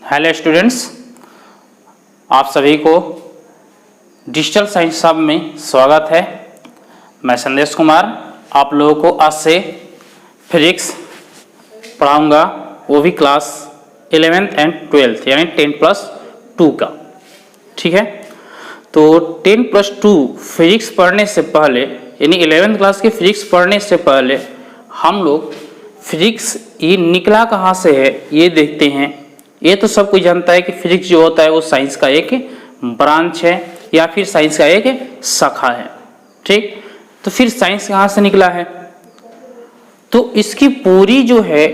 Hello students, आप सभी को डिजिटल साइंस सब में स्वागत है। मैं संदेश कुमार आप लोगों को आज से फिजिक्स पढ़ाऊंगा, वो भी क्लास 11th एंड 12th यानी 10+2 का। ठीक है, तो 10+2 फिजिक्स पढ़ने से पहले यानी 11th क्लास के फिजिक्स पढ़ने से पहले हम लोग फिजिक्स ये निकला कहाँ से है ये देखते हैं। ये तो सब कोई जानता है कि फिजिक्स जो होता है वो साइंस का एक ब्रांच है या फिर साइंस का एक शाखा है। ठीक, तो फिर साइंस कहाँ से निकला है, तो इसकी पूरी जो है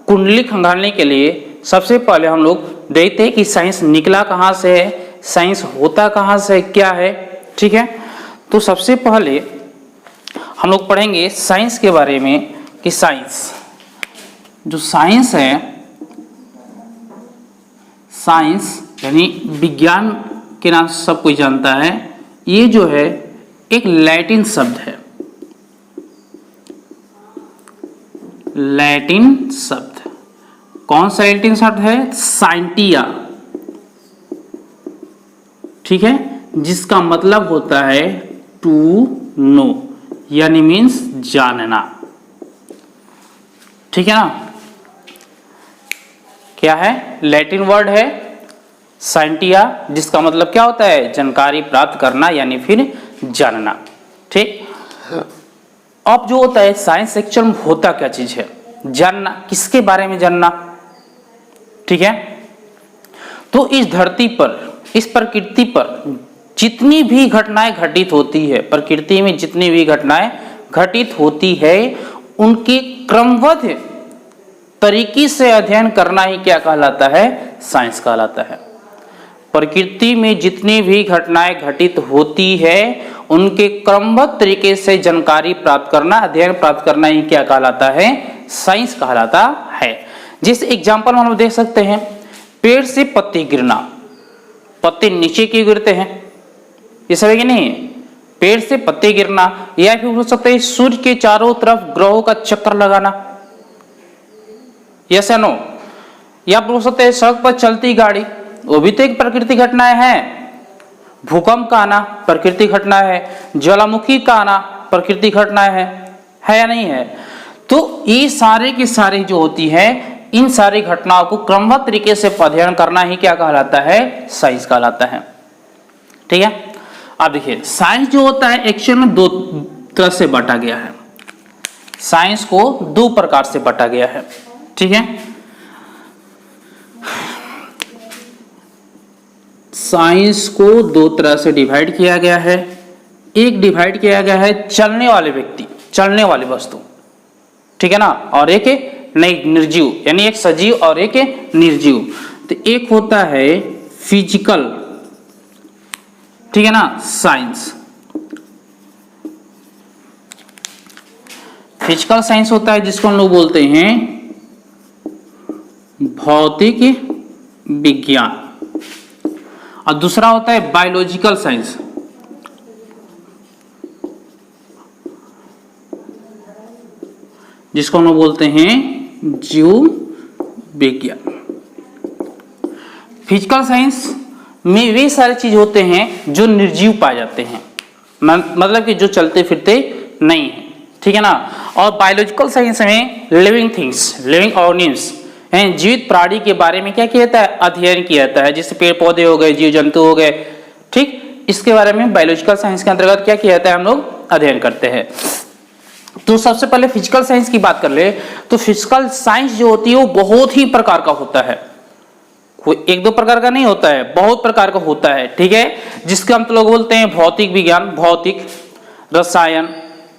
कुंडली खंगालने के लिए सबसे पहले हम लोग देखते हैं कि साइंस निकला कहाँ से है, साइंस होता कहाँ से, क्या है। ठीक है, तो सबसे पहले हम लोग पढ़ेंगे साइंस के बारे में कि साइंस जो साइंस है, साइंस यानी विज्ञान के नाम से सब कोई जानता है। ये जो है एक लैटिन शब्द है, लैटिन शब्द। कौन सा लैटिन शब्द है? साइंटिया। ठीक है, जिसका मतलब होता है टू नो यानी मीन्स जानना। ठीक है ना, क्या है? लैटिन वर्ड है साइंटिया, जिसका मतलब क्या होता है? जानकारी प्राप्त करना यानी फिर जानना। ठीक, अब जो होता है साइंस एक्चुअल में होता क्या चीज है? जानना। किसके बारे में जानना? ठीक है, तो इस धरती पर, इस प्रकृति पर जितनी भी घटनाएं घटित होती है, प्रकृति में जितनी भी घटनाएं घटित होती है उनके क्रमबद्ध तरीके से अध्ययन करना ही क्या कहलाता है? साइंस कहलाता है। प्रकृति में जितनी भी घटनाएं घटित होती है उनके क्रमबद्ध तरीके से जानकारी प्राप्त करना, अध्ययन प्राप्त करना ही क्या कहलाता है? साइंस कहलाता है। जिस एग्जांपल हम लोग देख सकते हैं, पेड़ से पत्ते गिरना, पत्ते नीचे क्यों गिरते हैं? ये सब है कि नहीं? पेड़ से पत्ते गिरना, या फिर हो सकता है सूर्य के चारों तरफ ग्रहों का चक्कर लगाना, यस या नो। या हो सकता है सड़क पर चलती गाड़ी, वो भी तो एक प्राकृतिक घटनाएं हैं। भूकंप का आना प्राकृतिक घटना है, ज्वालामुखी का आना प्राकृतिक घटना है या नहीं है? तो ये सारे के सारे जो होती है, इन सारी घटनाओं को क्रमबद्ध तरीके से अध्ययन करना ही क्या कहलाता है? साइंस कहलाता है। ठीक है, अब देखिए साइंस जो होता है एक्चुअल में दो तरह से बांटा गया है। साइंस को दो प्रकार से बांटा गया है। ठीक है, साइंस को दो तरह से डिवाइड किया गया है। एक डिवाइड किया गया है चलने वाले व्यक्ति, चलने वाली वस्तु, ठीक है ना, और एक नहीं निर्जीव यानी एक सजीव और एक निर्जीव। तो एक होता है फिजिकल, ठीक है ना, साइंस। फिजिकल साइंस होता है जिसको हम लोग बोलते हैं भौतिक विज्ञान, और दूसरा होता है बायोलॉजिकल साइंस, जिसको हम लोग बोलते हैं जीव विज्ञान। फिजिकल साइंस में वे सारे चीज होते हैं जो निर्जीव पाए जाते हैं, मतलब कि जो चलते फिरते नहीं है। ठीक है ना, और बायोलॉजिकल साइंस में लिविंग थिंग्स, लिविंग ऑर्गेनिज्म, जीवित प्राणी के बारे में क्या किया जाता है? अध्ययन किया जाता है। जैसे पेड़ पौधे हो गए, जीव जंतु हो गए, ठीक, इसके बारे में बायोलॉजिकल साइंस के अंतर्गत क्या किया जाता है? हम लोग अध्ययन करते हैं। तो सबसे पहले फिजिकल साइंस की बात कर ले तो फिजिकल साइंस जो होती है वो बहुत ही प्रकार का होता है, कोई एक दो प्रकार का नहीं होता है, बहुत प्रकार का होता है। ठीक है, जिसके हम लोग बोलते हैं भौतिक विज्ञान, भौतिक, रसायन,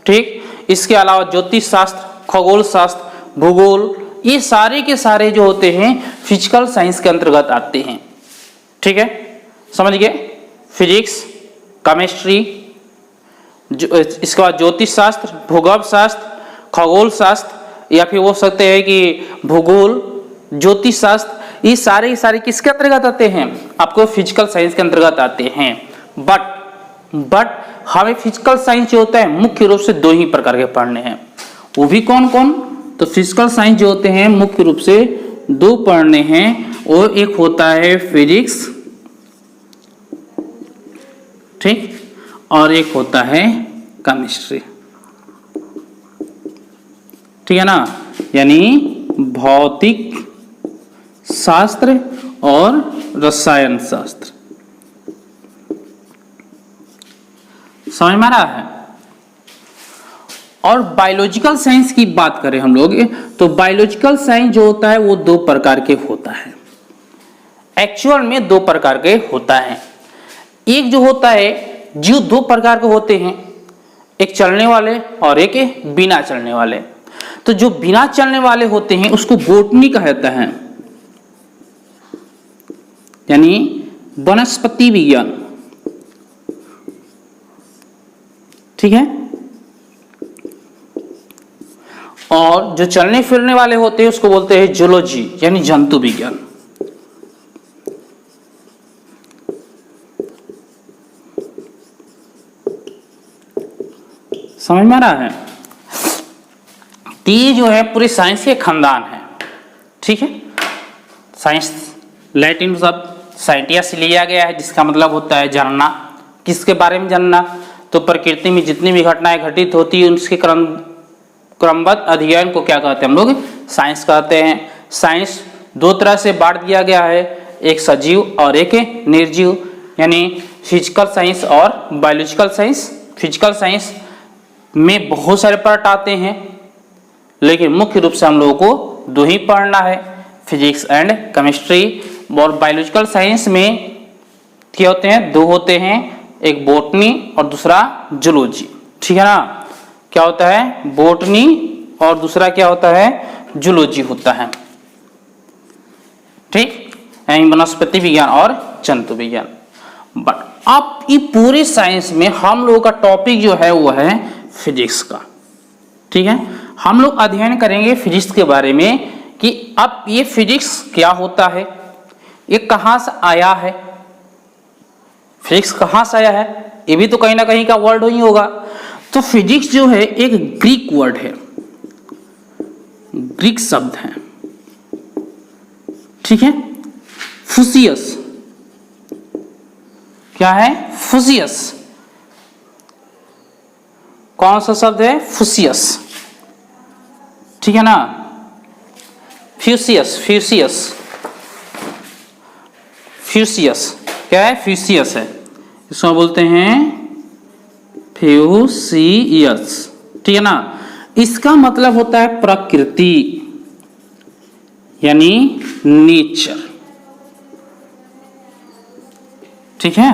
ठीक, इसके अलावा ज्योतिष शास्त्र, खगोल शास्त्र, भूगोल, ये सारे के सारे जो होते हैं फिजिकल साइंस के अंतर्गत आते हैं। ठीक है, समझ गए? फिजिक्स, केमिस्ट्री, इसके बाद ज्योतिष शास्त्र, भूगोल शास्त्र, खगोल शास्त्र, या फिर वो सकते हैं कि भूगोल, ज्योतिष शास्त्र, ये सारे किसके अंतर्गत आते हैं? आपको फिजिकल साइंस के अंतर्गत आते हैं। बट हमें फिजिकल साइंस जो होता है मुख्य रूप से दो ही प्रकार के पढ़ने हैं। वो भी कौन कौन? तो फिजिकल साइंस जो होते हैं मुख्य रूप से दो पढ़ने हैं, वो एक होता है फिजिक्स, ठीक, और एक होता है केमिस्ट्री, ठीक है ना, यानी भौतिक शास्त्र और रसायन शास्त्र। समझ में आ रहा है? और बायोलॉजिकल साइंस की बात करें हम लोग, तो बायोलॉजिकल साइंस जो होता है वो दो प्रकार के होता है, एक्चुअल में दो प्रकार के होता है। एक जो होता है, जीव दो प्रकार के होते हैं, एक चलने वाले और एक बिना चलने वाले। तो जो बिना चलने वाले होते हैं उसको बोटनी कहा जाता है, यानी वनस्पति विज्ञान, ठीक है। और जो चलने फिरने वाले होते हैं उसको बोलते हैं जूलॉजी, यानी जंतु विज्ञान। समझ में आ रहा है? ये जो है पूरे साइंस के खानदान है, ठीक है। साइंस लैटिन शब्द साइंटिया से लिया गया है, जिसका मतलब होता है जानना। किसके बारे में जानना? तो प्रकृति में जितनी भी घटनाएं घटित होती है उसके क्रमबद्ध अध्ययन को क्या कहते हैं हम लोग? साइंस कहते हैं। साइंस दो तरह से बांट दिया गया है, एक सजीव और एक निर्जीव, यानी फिजिकल साइंस और बायोलॉजिकल साइंस। फिजिकल साइंस में बहुत सारे पार्ट आते हैं, लेकिन मुख्य रूप से हम लोगों को दो ही पढ़ना है, फिजिक्स एंड केमिस्ट्री। और बायोलॉजिकल साइंस में क्या होते हैं? दो होते हैं, एक बोटनी और दूसरा जूलॉजी, ठीक है ना। क्या होता है? बोटनी और दूसरा क्या होता है? जूलॉजी होता है, ठीक, यानी वनस्पति विज्ञान और जंतु विज्ञान। बट अब ये पूरे साइंस में हम लोगों का टॉपिक जो है वो है फिजिक्स का, ठीक है। हम लोग अध्ययन करेंगे फिजिक्स के बारे में कि अब ये फिजिक्स क्या होता है, ये कहाँ से आया है, फिजिक्स कहाँ से आया है, ये भी तो कहीं ना कहीं का वर्ड ही होगा। तो फिजिक्स जो है एक ग्रीक वर्ड है, ग्रीक शब्द है, ठीक है। फुसियस, क्या है? फुसियस। कौन सा शब्द है? फुसियस, ठीक है ना। फ्यूसियस, फ्यूसियस, फ्यूसियस क्या है? फ्यूसियस है, इसको बोलते हैं फ्यूसियस, ठीक है ना। इसका मतलब होता है प्रकृति, यानी नेचर, ठीक है।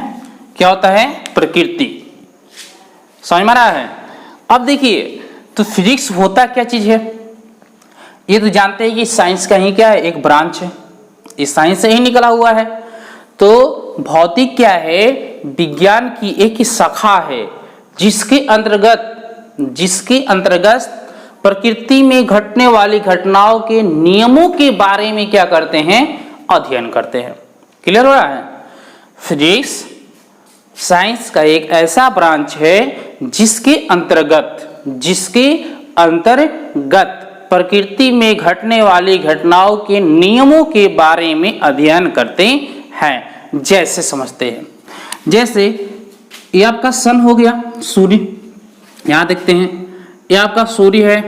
क्या होता है? प्रकृति। समझ में आ रहा है? अब देखिए, तो फिजिक्स होता क्या चीज है? ये तो जानते हैं कि साइंस का ही क्या है? एक ब्रांच है, इस साइंस से ही निकला हुआ है। तो भौतिक क्या है? विज्ञान की एक शाखा है, जिसके अंतर्गत प्रकृति में घटने वाली घटनाओं के नियमों के बारे में क्या करते हैं? अध्ययन करते हैं। क्लियर हो रहा है? फिजिक्स साइंस का एक ऐसा ब्रांच है जिसके अंतर्गत प्रकृति में घटने वाली घटनाओं के नियमों के बारे में अध्ययन करते हैं। जैसे समझते हैं, जैसे ये आपका सन हो गया, सूर्य, यहां देखते हैं ये आपका सूर्य है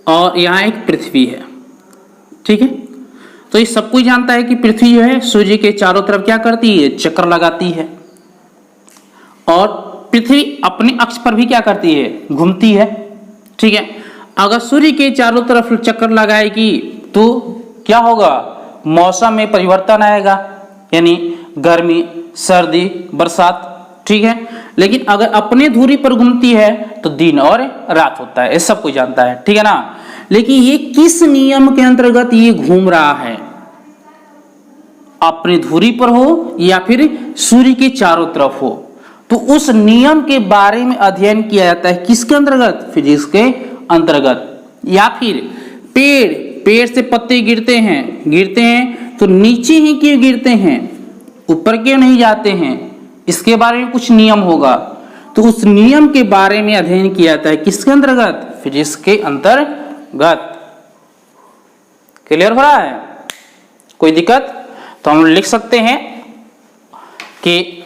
और यहां एक पृथ्वी है, ठीक है। तो ये सब कोई जानता है कि पृथ्वी जो है सूर्य के चारों तरफ क्या करती है? चक्कर लगाती है। और पृथ्वी अपने अक्ष पर भी क्या करती है? घूमती है, ठीक है। अगर सूर्य के चारों तरफ चक्कर लगाएगी तो क्या होगा? मौसम में परिवर्तन आएगा, यानी गर्मी, सर्दी, बरसात, ठीक है। लेकिन अगर अपने धुरी पर घूमती है तो दिन और रात होता है, ये सब कोई जानता है, ठीक है ना। लेकिन ये किस नियम के अंतर्गत ये घूम रहा है? अपनी धुरी पर हो या फिर सूर्य के चारों तरफ हो, तो उस नियम के बारे में अध्ययन किया जाता है। किसके अंतर्गत? फिजिक्स के अंतर्गत। या फिर पेड़ से पत्ते गिरते हैं तो नीचे ही क्यों गिरते हैं? ऊपर क्यों नहीं जाते हैं? इसके बारे में कुछ नियम होगा, तो उस नियम के बारे में अध्ययन किया जाता है। किसके अंतर्गत? फिजिक्स के अंतर्गत। क्लियर हो रहा है? कोई दिक्कत? तो हम लिख सकते हैं कि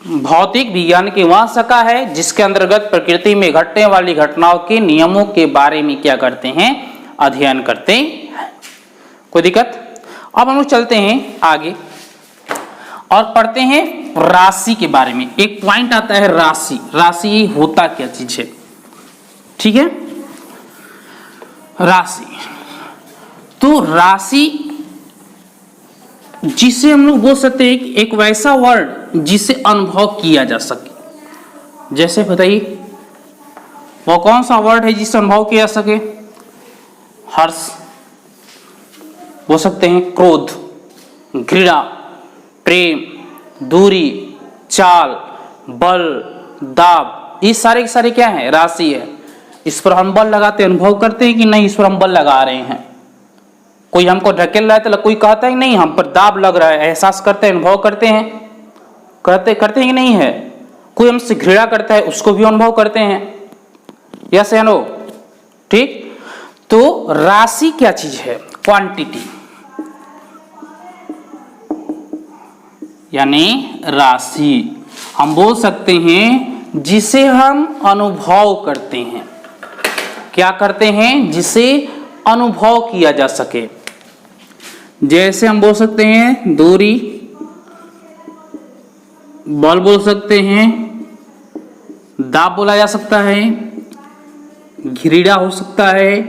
भौतिक विज्ञान की वह शाखा है जिसके अंतर्गत प्रकृति में घटने वाली घटनाओं के नियमों के बारे में क्या करते हैं, अध्ययन करते हैं। कोई दिक्कत? अब हम लोग चलते हैं आगे और पढ़ते हैं राशि के बारे में। एक पॉइंट आता है राशि। राशि होता क्या चीज है? ठीक है, राशि। तो राशि जिसे हम लोग बोल सकते हैं कि एक वैसा वर्ड जिसे अनुभव किया जा सके। जैसे बताइए वो कौन सा वर्ड है जिसे अनुभव किया जा सके? हर्ष बोल सकते हैं, क्रोध, घृणा, प्रेम, दूरी, चाल, बल, दाब, ये सारे के सारे क्या है? राशि है। इस पर हम बल लगाते अनुभव करते हैं कि नहीं इस पर हम बल लगा रहे हैं? कोई हमको ढकेल रहा है तो कोई कहता है नहीं हम पर दाब लग रहा है, एहसास करते हैं, अनुभव करते हैं, करते हैं कि नहीं है? कोई हमसे घृणा करता है उसको भी अनुभव करते हैं, यस या नो? ठीक। तो राशि क्या चीज है? क्वांटिटी, यानी राशि हम बोल सकते हैं जिसे हम अनुभव करते हैं। क्या करते हैं? जिसे अनुभव किया जा सके। जैसे हम बोल सकते हैं दूरी, बल बोल सकते हैं, दाब बोला जा सकता है, घृणा हो सकता है,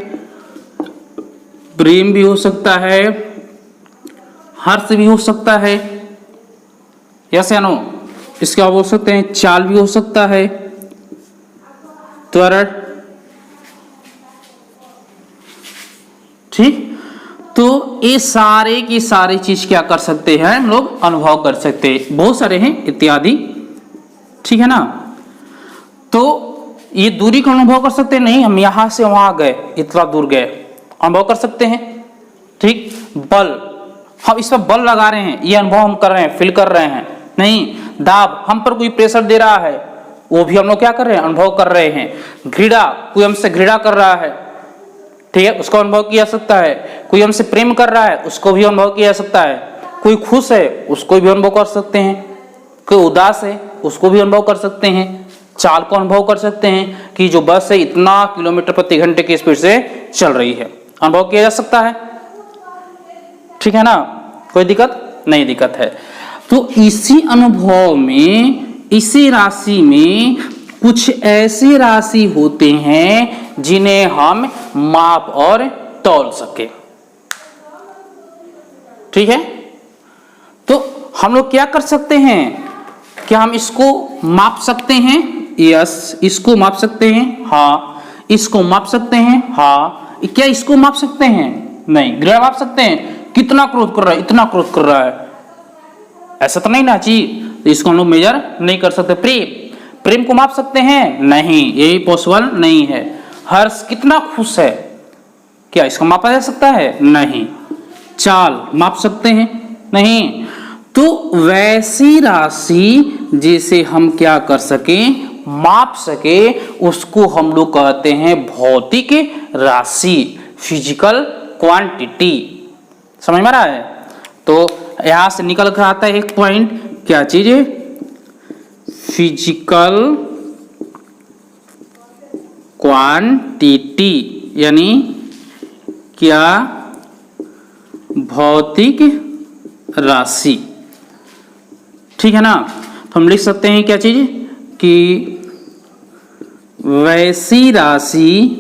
प्रेम भी हो सकता है, हर्ष भी हो सकता है, यस या नो? इसके बाद बोल सकते हैं चाल भी हो सकता है, त्वरण। ठीक। तो ये सारे की सारी चीज क्या कर सकते हैं हम लोग? अनुभव कर सकते हैं। बहुत सारे हैं इत्यादि, ठीक है ना? तो ये दूरी का अनुभव कर सकते हैं? नहीं, हम यहां से वहां गए, इतना दूर गए, अनुभव कर सकते हैं। ठीक। बल, हम इस पर बल लगा रहे हैं, ये अनुभव हम कर रहे हैं, फील कर रहे हैं। नहीं। दाब, हम पर कोई प्रेशर दे रहा है, वो भी हम लोग क्या कर रहे हैं? अनुभव कर रहे हैं। घृणा, कोई हमसे घृणा कर रहा है, ठीक है, उसको अनुभव किया जा सकता है। कोई हमसे प्रेम कर रहा है उसको भी अनुभव किया जा सकता है। कोई खुश है उसको भी अनुभव कर सकते हैं। कोई उदास है उसको भी अनुभव कर सकते हैं। चाल को अनुभव कर सकते हैं कि जो बस है इतना किलोमीटर प्रति घंटे की स्पीड से चल रही है, अनुभव किया जा सकता है। ठीक है ना? कोई दिक्कत? नहीं दिक्कत है। तो इसी अनुभव में, इसी राशि में कुछ ऐसी राशि होते हैं जिन्हें हम माप और तौल सके। ठीक है? तो हम लोग क्या कर सकते हैं? क्या हम इसको माप सकते हैं? यस। इसको माप सकते हैं? हाँ। इसको माप सकते हैं? हाँ। क्या इसको माप सकते हैं? नहीं। ग्रह माप सकते हैं? कितना क्रोध कर रहा है, इतना क्रोध कर रहा है, ऐसा तो नहीं ना जी, तो इसको हम लोग मेजर नहीं कर सकते। प्रेम को माप सकते हैं? नहीं, ये पॉसिबल नहीं है। हर्ष, कितना खुश है, क्या इसको मापा जा सकता है? नहीं। चाल माप सकते हैं? नहीं। तो वैसी राशि जिसे हम क्या कर सके? माप सके, उसको हम लोग कहते हैं भौतिक राशि, फिजिकल क्वांटिटी। समझ में आ रहा है? तो यहां से निकल कर आता है एक पॉइंट, क्या चीज है? फिजिकल क्वांटिटी, यानी क्या? भौतिक राशि। ठीक है ना? तो हम लिख सकते हैं क्या चीज? कि वैसी राशि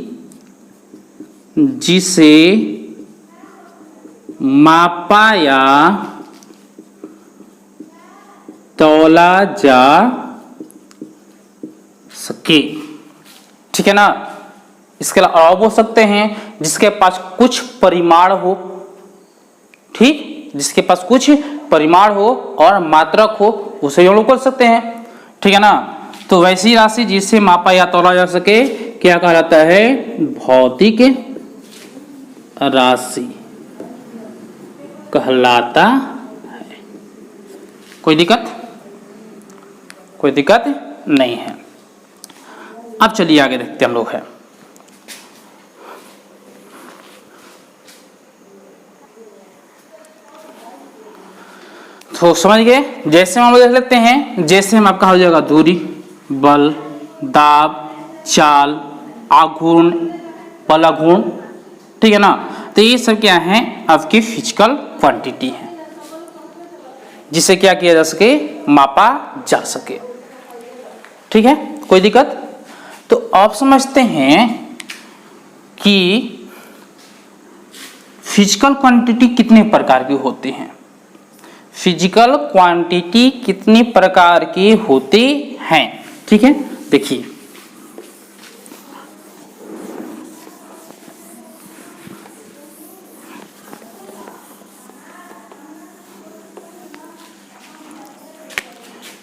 जिसे मापा या तौला जा सके। ठीक है ना? इसके अलावा बोल सकते हैं जिसके पास कुछ परिमाण हो, ठीक, जिसके पास कुछ परिमाण हो और मात्रक हो, उसे हम लोग बोल सकते हैं। ठीक है ना? तो वैसी राशि जिसे मापा या तौला जा सके क्या कहलाता है? भौतिक राशि कहलाता है। कोई दिक्कत? कोई दिक्कत नहीं है। अब चलिए आगे देखते हम लोग है। तो समझ गए। जैसे हम देख लेते हैं, जैसे हम आपका हो जाएगा दूरी, बल, दाब, चाल, आघूर्ण, बलाघूर्ण, ठीक है ना। तो ये सब क्या है, आपकी फिजिकल क्वांटिटी है जिसे क्या किया जा सके, मापा जा सके। ठीक है, कोई दिक्कत। तो आप समझते हैं कि फिजिकल क्वांटिटी कितने प्रकार की होती हैं। फिजिकल क्वांटिटी कितने प्रकार की होती हैं, ठीक है। देखिए,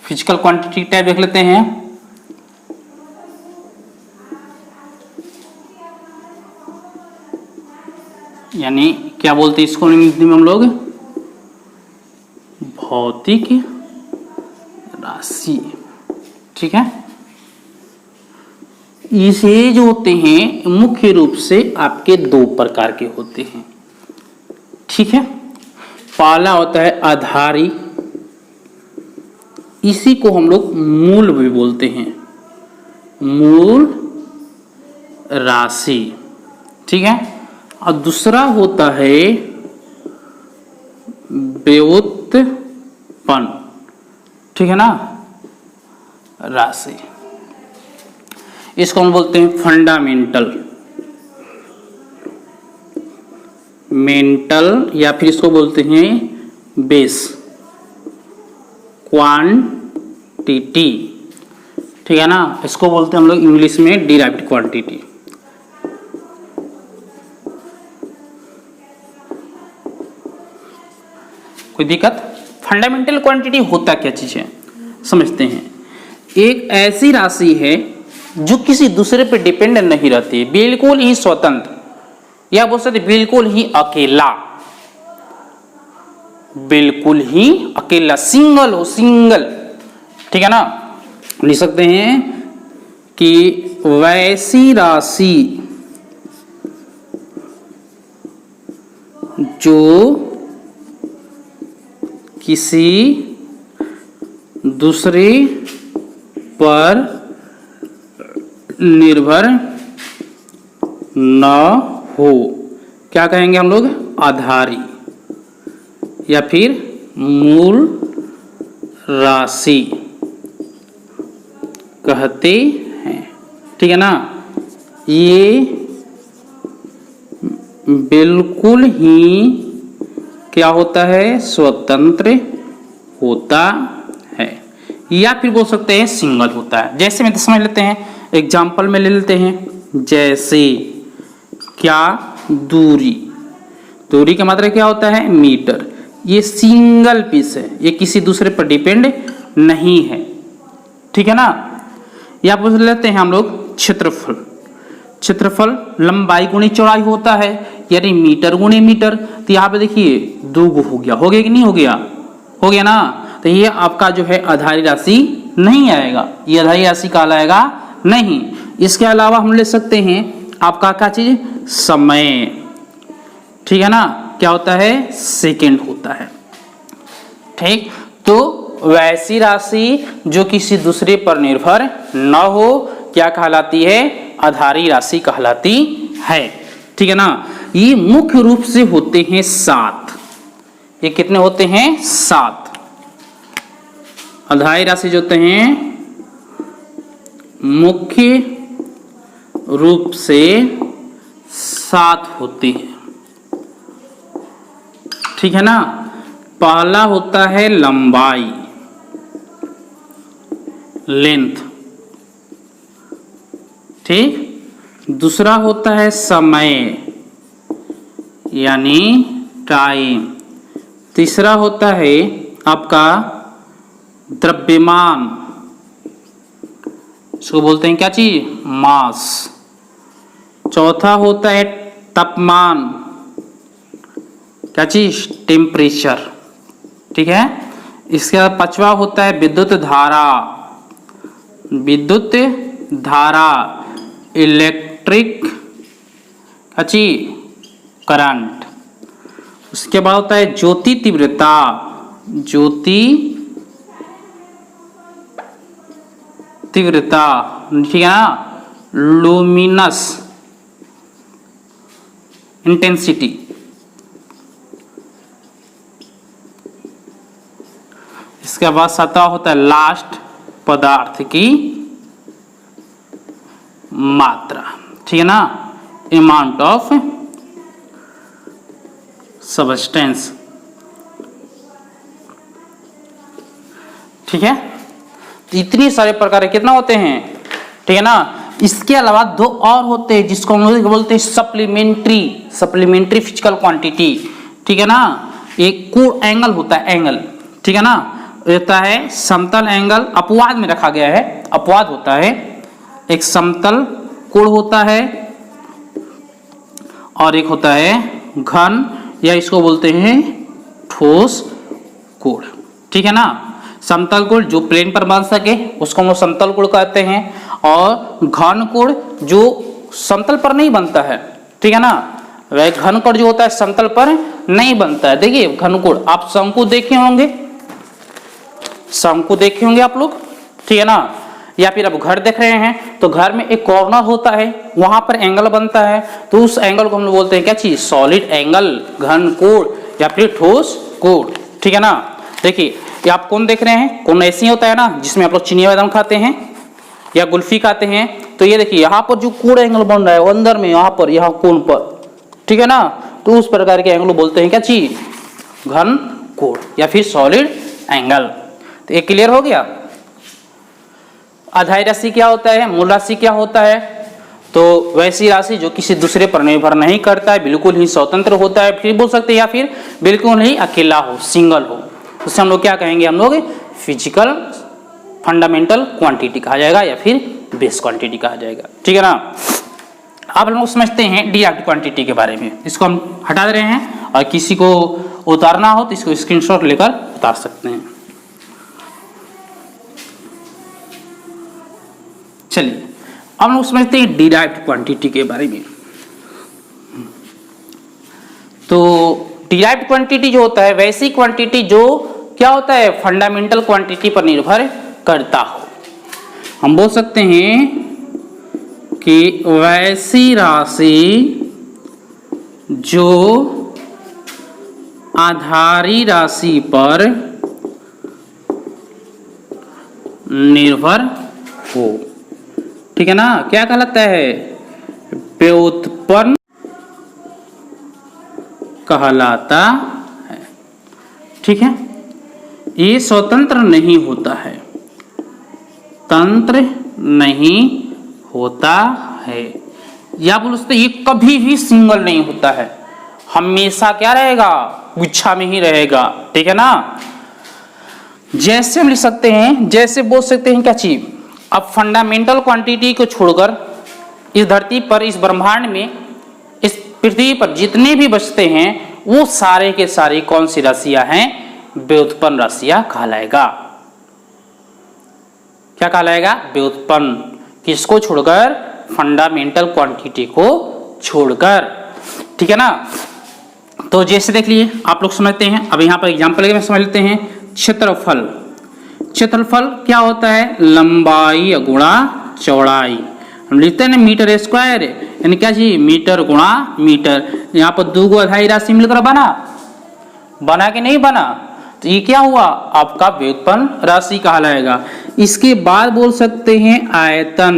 फिजिकल क्वांटिटी टाइप देख लेते हैं। यानी क्या बोलते हैं इसको हिंदी में हम लोग, भौतिक राशि, ठीक है। इसे जो होते हैं मुख्य रूप से आपके दो प्रकार के होते हैं, ठीक है। पहला होता है आधारी, इसी को हम लोग मूल भी बोलते हैं, मूल राशि, ठीक है। और दूसरा होता है व्युत्पन्न, ठीक है ना, राशि। इसको हम बोलते हैं फंडामेंटल, मेंटल, या फिर इसको बोलते हैं बेस क्वांटिटी, ठीक है ना। इसको बोलते हैं हम लोग इंग्लिश में डिराइव्ड क्वांटिटी। कोई दिक्कत। फंडामेंटल क्वांटिटी होता क्या चीज है, समझते हैं। एक ऐसी राशि है जो किसी दूसरे पर डिपेंड नहीं रहती, बिल्कुल ही स्वतंत्र, या बोल सकते बिल्कुल ही अकेला, बिल्कुल ही अकेला, सिंगल हो, सिंगल, ठीक है ना। लिख सकते हैं कि वैसी राशि जो किसी दूसरे पर निर्भर न हो, क्या कहेंगे हम लोग, आधारी, या फिर मूल राशि कहते हैं, ठीक है ना। ये बिल्कुल ही क्या होता है, स्वतंत्र होता है, या फिर बोल सकते हैं सिंगल होता है। जैसे में तो समझ लेते हैं, एग्जाम्पल में ले लेते हैं। जैसे क्या, दूरी, दूरी का मतलब क्या होता है, मीटर। ये सिंगल पीस है, ये किसी दूसरे पर डिपेंड नहीं है, ठीक है ना। या पूछ लेते हैं हम लोग क्षेत्रफल, क्षेत्रफल लंबाई गुणी चौड़ाई होता है, यानी मीटर गुणी मीटर। तो यहाँ पे देखिए दो हो गया, हो गया कि नहीं हो गया, हो गया ना। तो ये आपका जो है आधारी राशि नहीं आएगा, ये आधारी राशि कहलाएगा नहीं। इसके अलावा हम ले सकते हैं आपका क्या चीज, समय, ठीक है ना, क्या होता है, सेकंड होता है, ठीक। तो वैसी राशि जो किसी दूसरे पर निर्भर न हो क्या कहलाती है, आधारी राशि कहलाती है, ठीक है ना। ये मुख्य रूप से होते हैं 7। ये कितने होते हैं, 7 आधारी राशि जो होते हैं मुख्य रूप से 7 होती है, ठीक है ना। पहला होता है लंबाई, लेंथ, ठीक। दूसरा होता है समय, यानी टाइम। तीसरा होता है आपका द्रव्यमान, इसको बोलते हैं क्या चीज, मास। चौथा होता है तापमान, क्या चीज, टेम्परेचर, ठीक है। इसके बाद पांचवा होता है विद्युत धारा, विद्युत धारा, इलेक्ट्रिक करंट। उसके बाद होता है ज्योति तीव्रता, ज्योति तीव्रता, ठीक है ना, लुमिनस इंटेंसिटी। इसके बाद सतह होता है लास्ट, पदार्थ की मात्रा, ठीक है ना, अमाउंट ऑफ सबस्टेंस, ठीक है। तो इतनी सारे प्रकार कितना होते हैं, ठीक है ना। इसके अलावा दो और होते हैं जिसको हम लोग बोलते हैं सप्लीमेंट्री फिजिकल क्वांटिटी, ठीक है ना। एक कोण एंगल होता है, एंगल, ठीक है ना, होता है समतल एंगल, अपवाद में रखा गया है, अपवाद होता है, एक समतल कोण होता है और एक होता है घन, या इसको बोलते हैं ठोस कोण, ठीक है ना। समतल कोण जो प्लेन पर बन सके उसको हम लोग समतल कोण कहते हैं, और घन कोण जो समतल पर नहीं बनता है, ठीक है ना। वह घन कोण जो होता है समतल पर नहीं बनता है। देखिए घन कोण, आप शंकु देखे होंगे, शंकु देखे होंगे आप लोग, ठीक है ना, या फिर आप घर देख रहे हैं तो घर में एक कॉर्नर होता है, वहां पर एंगल बनता है, तो उस एंगल को हम लोग बोलते हैं क्या चीज, सॉलिड एंगल, घन कोण या फिर ठोस कोण, ठीक है ना। देखिए ये आप कौन देख रहे हैं, कौन ऐसे ही होता है ना जिसमें आप लोग चीनी बादाम खाते हैं या कुल्फी खाते हैं, तो ये देखिए यहाँ पर जो कोण एंगल बन रहा है वो अंदर में यहाँ पर, यहाँ कोण पर, ठीक है ना, तो उस प्रकार के एंगल बोलते हैं क्या चीज, घन कोण या फिर सॉलिड एंगल। तो ये क्लियर हो गया। आधारी राशि क्या होता है, मूल राशि क्या होता है, तो वैसी राशि जो किसी दूसरे पर निर्भर नहीं करता है, बिल्कुल ही स्वतंत्र होता है, फिर बोल सकते हैं, या फिर बिल्कुल ही अकेला हो, सिंगल हो, उससे हम लोग क्या कहेंगे, हम लोग फिजिकल फंडामेंटल क्वांटिटी कहा जाएगा या फिर बेस क्वांटिटी कहा जाएगा, ठीक है ना। अब हम लोग समझते हैं डायरेक्ट क्वांटिटी के बारे में, इसको हम हटा दे रहे हैं, और किसी को उतारना हो तो इसको स्क्रीनशॉट लेकर उतार सकते हैं। चलिए अब हम लोग समझते हैं डिराइव्ड क्वांटिटी के बारे में। तो डिराइव्ड क्वांटिटी जो होता है वैसी क्वांटिटी जो क्या होता है, फंडामेंटल क्वांटिटी पर निर्भर करता हो। हम बोल सकते हैं कि वैसी राशि जो आधारी राशि पर निर्भर हो, ठीक है ना, क्या कहलाता है, व्युत्पन्न कहलाता है, ठीक है। ये स्वतंत्र नहीं होता है, तंत्र नहीं होता है, या बोल सकते ये कभी भी सिंगल नहीं होता है, हमेशा क्या रहेगा, गुच्छा में ही रहेगा, ठीक है ना। जैसे हम लिख सकते हैं, जैसे बोल सकते हैं क्या चीज, अब फंडामेंटल क्वांटिटी को छोड़कर इस धरती पर, इस ब्रह्मांड में, इस पृथ्वी पर जितने भी बचते हैं वो सारे के सारे कौन सी राशियां हैं, व्युत्पन्न राशियां कहलाएगा। क्या कहलाएगा, व्युत्पन्न, किसको छोड़कर, फंडामेंटल क्वांटिटी को छोड़कर, ठीक है ना। तो जैसे देख लिए आप लोग समझते हैं। अब यहाँ पर एग्जाम्पल में समझ लेते हैं। क्षेत्रफल, क्षेत्रफल क्या होता है, लंबाई गुणा चौड़ाई। हम लिखते हैं ना मीटर स्क्वायर, यानी क्या जी, मीटर गुणा मीटर। यहाँ पर दो आधारी राशि मिलकर बना कि नहीं बना, तो ये क्या हुआ, आपका व्युत्पन्न राशि कहलाएगा। इसके बाद बोल सकते हैं आयतन।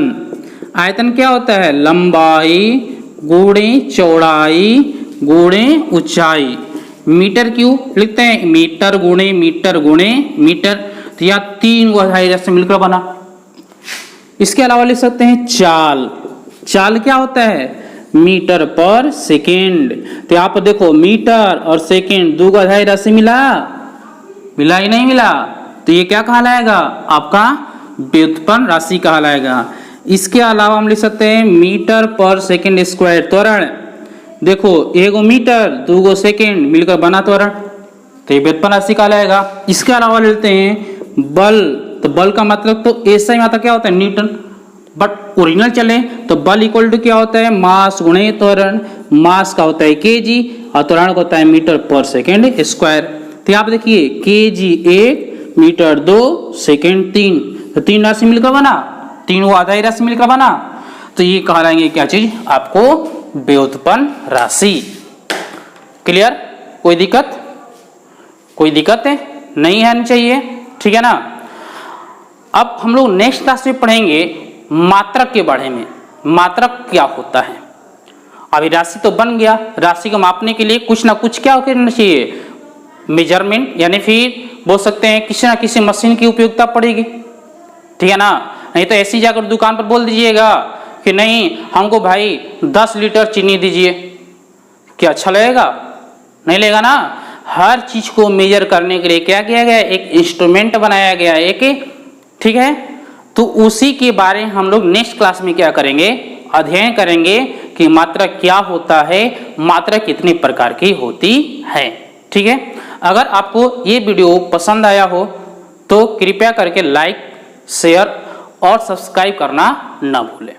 आयतन क्या होता है, लंबाई गुणे चौड़ाई गुणे ऊंचाई। मीटर क्यों लिखते हैं, मीटर गुणे मीटर, तो यह तीन आधारी राशि मिलकर बना। इसके अलावा लिख सकते हैं चाल। चाल क्या होता है, मीटर पर सेकेंड। तो यहाँ पर देखो मीटर और सेकेंड दो आधारी राशि मिला ही नहीं मिला, तो ये क्या कहलाएगा, आपका व्युत्पन्न राशि कहलाएगा। इसके अलावा हम लिख सकते हैं मीटर पर सेकेंड स्क्वायर त्वरण। देखो एगो मीटर दो सेकेंड मिलकर बना त्वरण, तो ये व्युत्पन्न राशि कहलाएगा। इसके अलावा लेते हैं बल। तो बल का मतलब तो ऐसा ही आता क्या होता है, न्यूटन, बट ओरिजिनल चले तो बल इक्वल टू क्या होता है, मास गुणे त्वरण। मास का होता है केजी और त्वरण का होता है मीटर पर सेकेंड स्क्वायर। तो यहाँ पे देखिए kg 1, मीटर 2, सेकेंड 3, तो 3 राशि मिलकर बना, 3 वो आधारी राशि मिलकर बना, तो ये कहलाएंगे क्या चीज आपको व्युत्पन्न राशि। क्लियर? कोई दिक्कत? कोई दिक्कत है नहीं आनी चाहिए, ठीक है ना। अब हम लोग नेक्स्ट क्लास में पढ़ेंगे मात्रक के बारे में। मात्रक क्या होता है? अभी राशि तो बन गया, राशि को मापने के लिए कुछ ना कुछ क्या करना चाहिए, मेजरमेंट, यानी फिर बोल सकते हैं किसी ना किसी मशीन की उपयोगिता पड़ेगी, ठीक है ना। नहीं तो ऐसी जाकर दुकान पर बोल दीजिएगा कि नहीं हमको भाई 10 लीटर चीनी दीजिए, क्या अच्छा लगेगा? नहीं लगेगा ना। हर चीज को मेजर करने के लिए क्या किया गया, एक इंस्ट्रूमेंट बनाया गया एक, ठीक है। तो उसी के बारे में हम लोग नेक्स्ट क्लास में क्या करेंगे, अध्ययन करेंगे कि मात्रा क्या होता है, मात्रा कितने प्रकार की होती है, ठीक है। अगर आपको ये वीडियो पसंद आया हो तो कृपया करके लाइक, शेयर और सब्सक्राइब करना ना भूलें।